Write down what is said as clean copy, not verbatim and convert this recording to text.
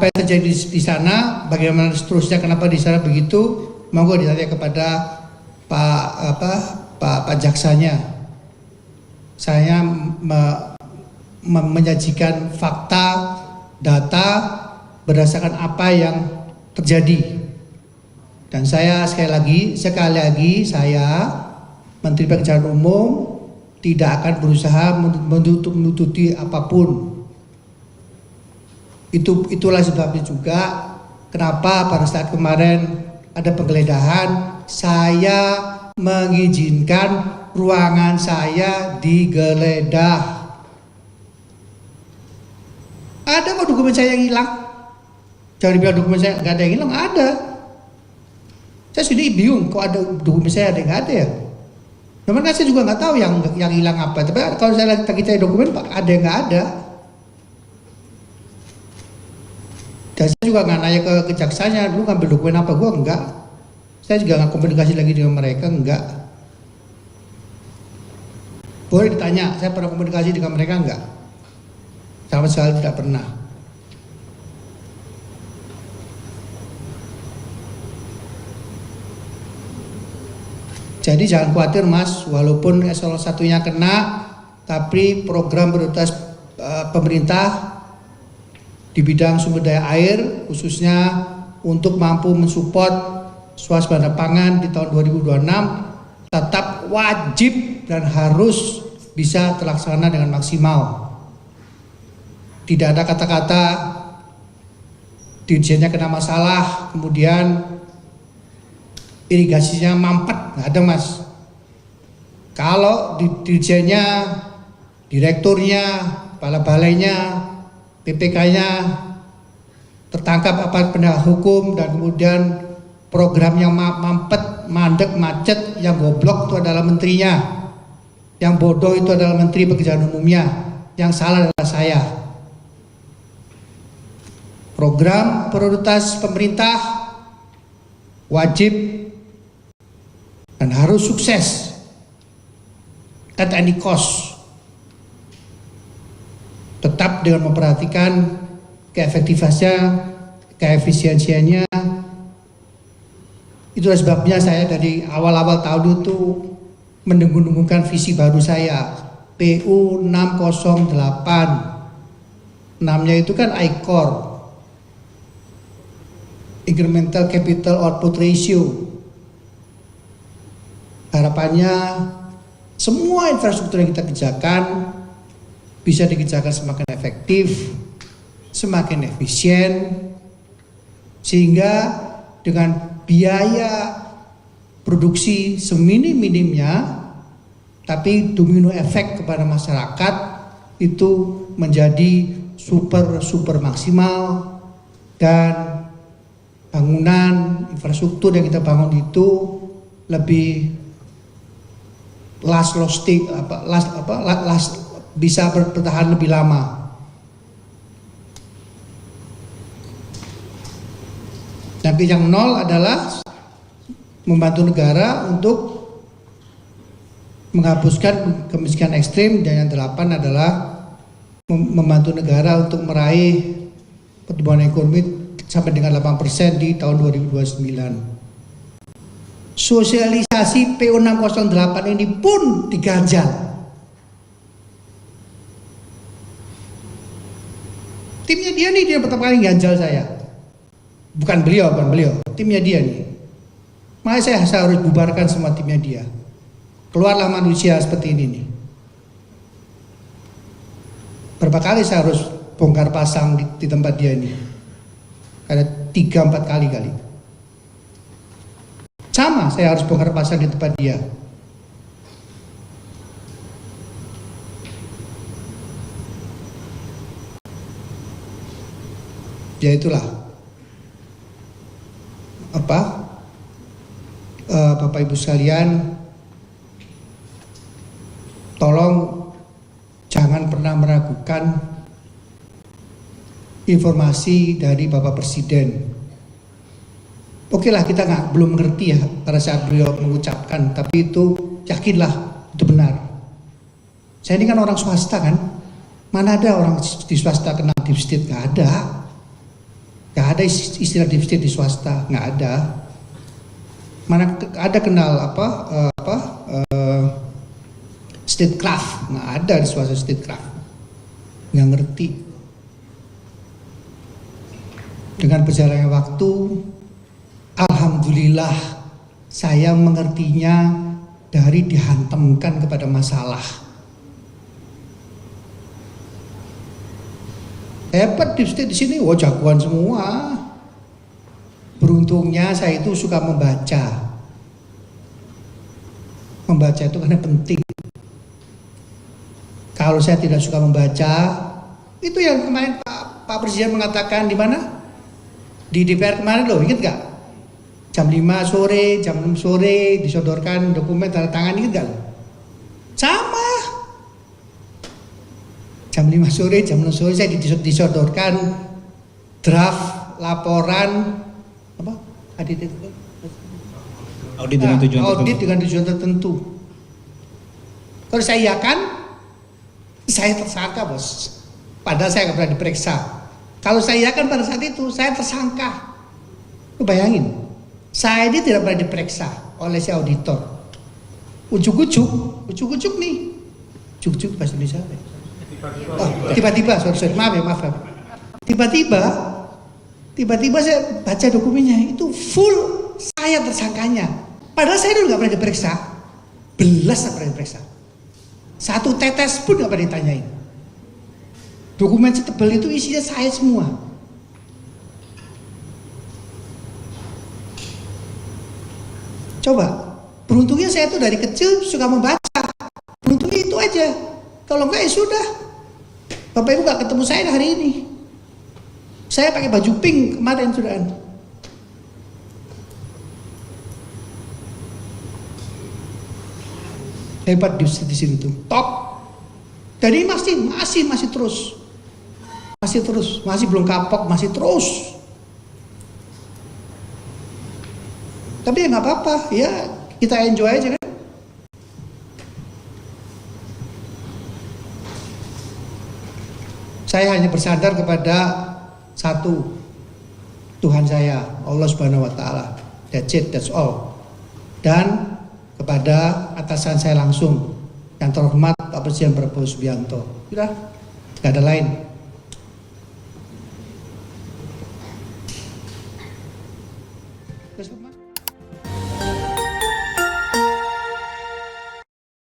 apa yang terjadi di sana, bagaimana seterusnya, kenapa di sana begitu, monggo ditanya kepada Pak Jaksanya. Saya menyajikan fakta, data berdasarkan apa yang terjadi. Dan saya sekali lagi saya Menteri Pekerjaan Umum tidak akan berusaha menutupi apapun. Itulah sebabnya juga kenapa pada saat kemarin ada penggeledahan, saya mengizinkan ruangan saya digeledah. Ada kok dokumen saya yang hilang. Jangan dibilang dokumen saya nggak ada yang hilang, ada. Saya sendiri bingung kok ada dokumen saya ada yang nggak ada ya. Namun kan saya juga nggak tahu yang hilang apa. Tapi kalau saya lagi cari dokumen, Pak, ada yang nggak ada. Dan saya juga nggak nanya ke kejaksanya, lu ngambil dokumen apa? Gua enggak. Saya juga nggak komunikasi lagi dengan mereka, enggak. Boleh ditanya, saya pernah komunikasi dengan mereka enggak? Sama sekali tidak pernah. Jadi jangan khawatir Mas, walaupun eselon 1-nya kena, tapi program prioritas pemerintah di bidang sumber daya air, khususnya untuk mampu mensupport swasembada pangan di tahun 2026, tetap wajib dan harus bisa terlaksana dengan maksimal. Tidak ada kata-kata dirjennya kena masalah, kemudian irigasinya mampet, nggak ada Mas. Kalau dirjennya, direkturnya, kepala balainya, PPK-nya tertangkap aparat penegak hukum dan kemudian programnya mampet, mandek, macet, yang goblok itu adalah menterinya, yang bodoh itu adalah Menteri Pekerjaan Umumnya, yang salah adalah saya. Program prioritas pemerintah wajib dan harus sukses at any cost, tetap dengan memperhatikan keefisiensiannya. Itulah sebabnya saya dari awal-awal tahun itu mendengung-dengungkan visi baru saya, PU 608. Namanya itu kan ICOR, Incremental Capital Output Ratio. Harapannya semua infrastruktur yang kita kerjakan bisa dikerjakan semakin efektif, semakin efisien, sehingga dengan biaya produksi seminim-minimnya, tapi domino efek kepada masyarakat itu menjadi super maksimal, dan bangunan infrastruktur yang kita bangun itu lebih bisa bertahan lebih lama. Dan yang nol adalah membantu negara untuk menghapuskan kemiskinan ekstrim, dan yang 8 adalah membantu negara untuk meraih pertumbuhan ekonomi sampai dengan 8% di tahun 2029. Sosialisasi PU 608 ini pun diganjal. Timnya dia nih, dia pertama kali ganjal saya. Bukan beliau, timnya dia nih. Makanya saya harus bubarkan semua timnya dia. Keluarlah manusia seperti ini nih. Berapa kali saya harus bongkar pasang di tempat dia ini? Ada 3-4 kali. Sama, saya harus bongkar pasang di tempat dia. Ya itulah. Bapak Ibu sekalian, tolong jangan pernah meragukan informasi dari Bapak Presiden. Oke lah, kita belum mengerti ya pada saat beliau mengucapkan, tapi itu yakinlah itu benar. Saya ini kan orang swasta kan, mana ada orang di swasta kena deep state, nggak ada. ada istilah defisit di swasta, nggak ada. Mana ada kenal statecraft, nggak ada di swasta statecraft, nggak ngerti. Dengan berjalannya waktu, alhamdulillah saya mengertinya dari dihantamkan kepada masalah. Hebat di sini, wah jagoan semua. Beruntungnya saya itu suka membaca. Membaca itu karena penting. Kalau saya tidak suka membaca, itu yang kemarin Pak Presiden mengatakan di mana? Di DPR kemarin loh, ingat gak? Jam 5 sore, jam 6 sore disodorkan dokumen tanda tangan, ingat gak? Sama. Jam 5 sore, jam 6 sore saya disodorkan draft laporan apa? Audit dengan tujuan tertentu. Kalau saya iakan, saya tersangka bos. Padahal saya nggak pernah diperiksa. Kalau saya iakan pada saat itu, saya tersangka. Bayangin, saya ini tidak pernah diperiksa oleh si auditor. Ujuk-ujuk nih. Ujuk-ujuk bahasa Indonesia. Tiba-tiba, sorry, maaf ya. Tiba-tiba saya baca dokumennya, itu full saya tersangkanya. Padahal saya dulu nggak pernah diperiksa, belas nggak pernah diperiksa, satu tetes pun nggak pernah ditanyain. Dokumen setebal itu isinya saya semua. Coba, beruntungnya saya tuh dari kecil suka membaca, beruntungnya itu aja. Kalau enggak ya sudah. Bapak Ibu gak ketemu saya hari ini. Saya pakai baju pink kemarin sudah. Hebat di sini tuh, top. Jadi masih terus, masih belum kapok, masih terus. Tapi ya nggak apa-apa, ya kita enjoy aja kan. Saya hanya bersandar kepada satu, Tuhan saya, Allah Subhanahu wa taala. That's it, that's all. Dan kepada atasan saya langsung, yang terhormat Pak Presiden Prabowo Subianto. Sudah, nggak ada lain.